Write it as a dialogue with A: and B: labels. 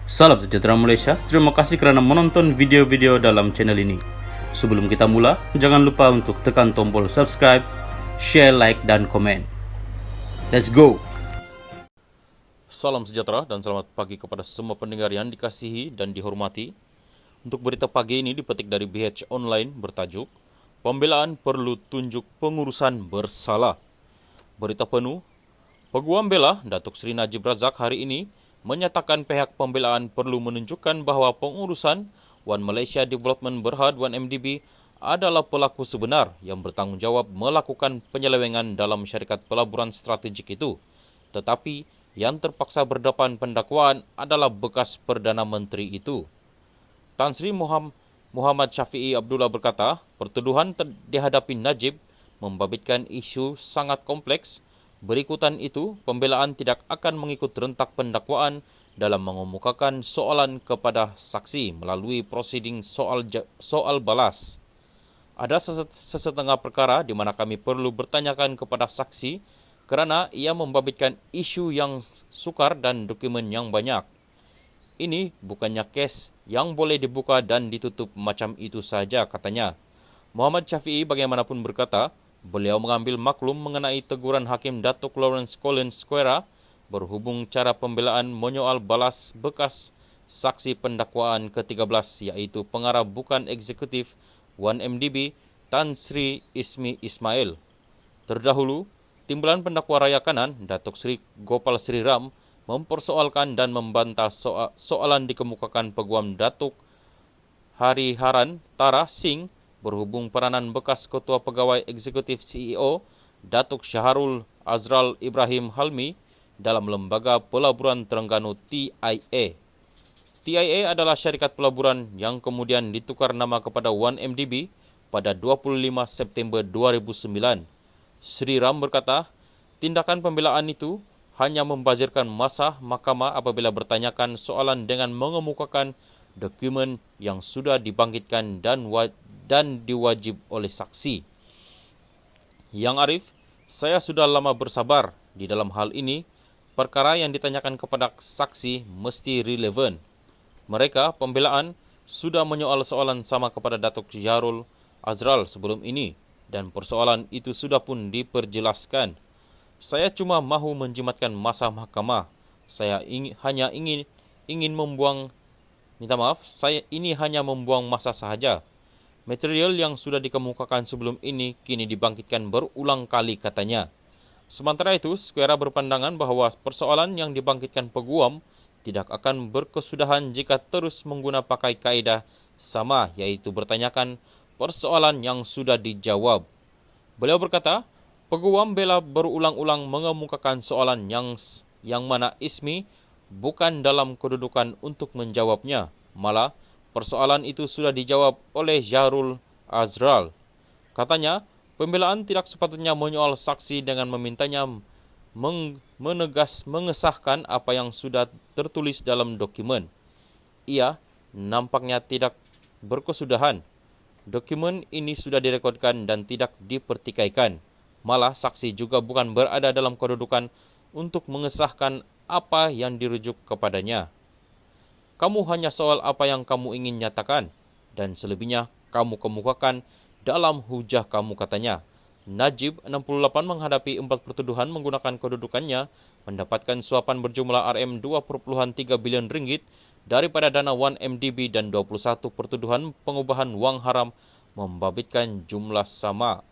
A: Salam sejahtera Malaysia, terima kasih kerana menonton video-video dalam channel ini. Sebelum kita mula, jangan lupa untuk tekan tombol subscribe, share, like, dan komen. Let's go!
B: Salam sejahtera dan selamat pagi kepada semua pendengar yang dikasihi dan dihormati. Untuk berita pagi ini dipetik dari BH Online bertajuk Pembelaan Perlu Tunjuk Pengurusan Bersalah. Berita penuh, Peguam Bela Datuk Seri Najib Razak hari ini menyatakan pihak pembelaan perlu menunjukkan bahawa pengurusan One Malaysia Development Berhad 1MDB adalah pelaku sebenar yang bertanggungjawab melakukan penyelewengan dalam syarikat pelaburan strategik itu. Tetapi yang terpaksa berdepan pendakwaan adalah bekas Perdana Menteri itu. Tan Sri Muhammad Syafiee Abdullah berkata, pertuduhan dihadapi Najib membabitkan isu sangat kompleks. Berikutan itu, pembelaan tidak akan mengikut rentak pendakwaan dalam mengemukakan soalan kepada saksi melalui prosiding soal balas. Ada sesetengah perkara di mana kami perlu bertanyakan kepada saksi kerana ia membabitkan isu yang sukar dan dokumen yang banyak. Ini bukannya kes yang boleh dibuka dan ditutup macam itu saja, katanya. Muhammad Syafiee bagaimanapun berkata, beliau mengambil maklum mengenai teguran Hakim Datuk Lawrence Collins Square berhubung cara pembelaan menyoal balas bekas saksi pendakwaan ke-13 iaitu pengarah bukan eksekutif 1MDB Tan Sri Ismi Ismail. Terdahulu, timbalan pendakwa raya kanan Datuk Sri Gopal Sri Ram mempersoalkan dan membantah soalan dikemukakan Peguam Datuk Hariharan Tara Singh berhubung peranan bekas Ketua Pegawai Eksekutif CEO Datuk Syahrul Azral Ibrahim Halmi dalam Lembaga Pelaburan Terengganu TIA. TIA adalah syarikat pelaburan yang kemudian ditukar nama kepada 1MDB pada 25 September 2009. Sri Ram berkata, tindakan pembelaan itu hanya membazirkan masa mahkamah apabila bertanyakan soalan dengan mengemukakan dokumen yang sudah dibangkitkan dan diwajib oleh saksi. Yang Arif, saya sudah lama bersabar di dalam hal ini. Perkara yang ditanyakan kepada saksi mesti relevan. Mereka, pembelaan, sudah menyoal soalan sama kepada Datuk Syahrul Azral sebelum ini dan persoalan itu sudah pun diperjelaskan. Saya cuma mahu menjimatkan masa mahkamah. Saya hanya ingin membuang masa sahaja. Material yang sudah dikemukakan sebelum ini kini dibangkitkan berulang kali, katanya. Sementara itu, Square berpandangan bahawa persoalan yang dibangkitkan peguam tidak akan berkesudahan jika terus pakai kaedah sama, iaitu bertanyakan persoalan yang sudah dijawab. Beliau berkata, Peguam Bela berulang-ulang mengemukakan soalan yang mana Ismi bukan dalam kedudukan untuk menjawabnya. Malah, persoalan itu sudah dijawab oleh Syahrul Azral. Katanya, pembelaan tidak sepatutnya menyoal saksi dengan memintanya mengesahkan apa yang sudah tertulis dalam dokumen. Ia nampaknya tidak berkesudahan. Dokumen ini sudah direkodkan dan tidak dipertikaikan. Malah saksi juga bukan berada dalam kedudukan untuk mengesahkan apa yang dirujuk kepadanya. Kamu hanya soal apa yang kamu ingin nyatakan dan selebihnya kamu kemukakan dalam hujah kamu, katanya. Najib 68 menghadapi 4 pertuduhan menggunakan kedudukannya mendapatkan suapan berjumlah RM2.3 bilion ringgit daripada dana 1MDB dan 21 pertuduhan pengubahan wang haram membabitkan jumlah sama.